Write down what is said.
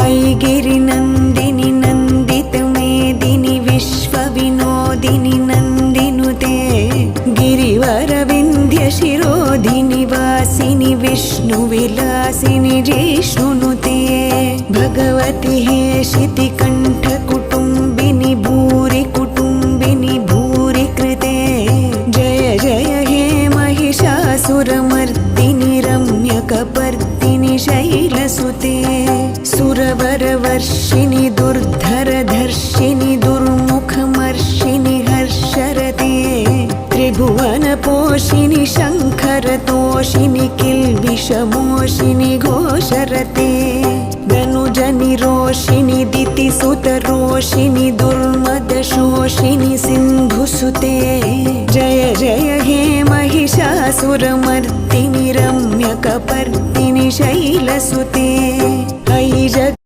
ऐगिरिनन्दिनि नन्दितमेदिनि विश्वविनोदिनि नन्दिनुते गिरिवरविन्ध्यशिरोधिनि वासिनि विष्णुविलासिनि जिष्णुनुते भगवति हेशितिकण्ठकुटुम्बिनि भूरि कुटुम्बिनि भूरि कृते जय जय हे महिषासुरमर्दिनि रम्यकपर्दिनि शैलसुते सुरवरवर्षिणि दुर्धरधर्षिणि दुर्मुखमर्षिणि हर्षरते त्रिभुवनपोषिणि शङ्खरतोषिणि किल्बिषमोषिणि घोषरते धनुजनिरोषिणि दितिसुतरोषिणि दुर्मदशोषिणि सिन्धुसुते जय जय हे महिषासुरमर्दिनि रम्यकपर्दिनि शैलसुते ऐ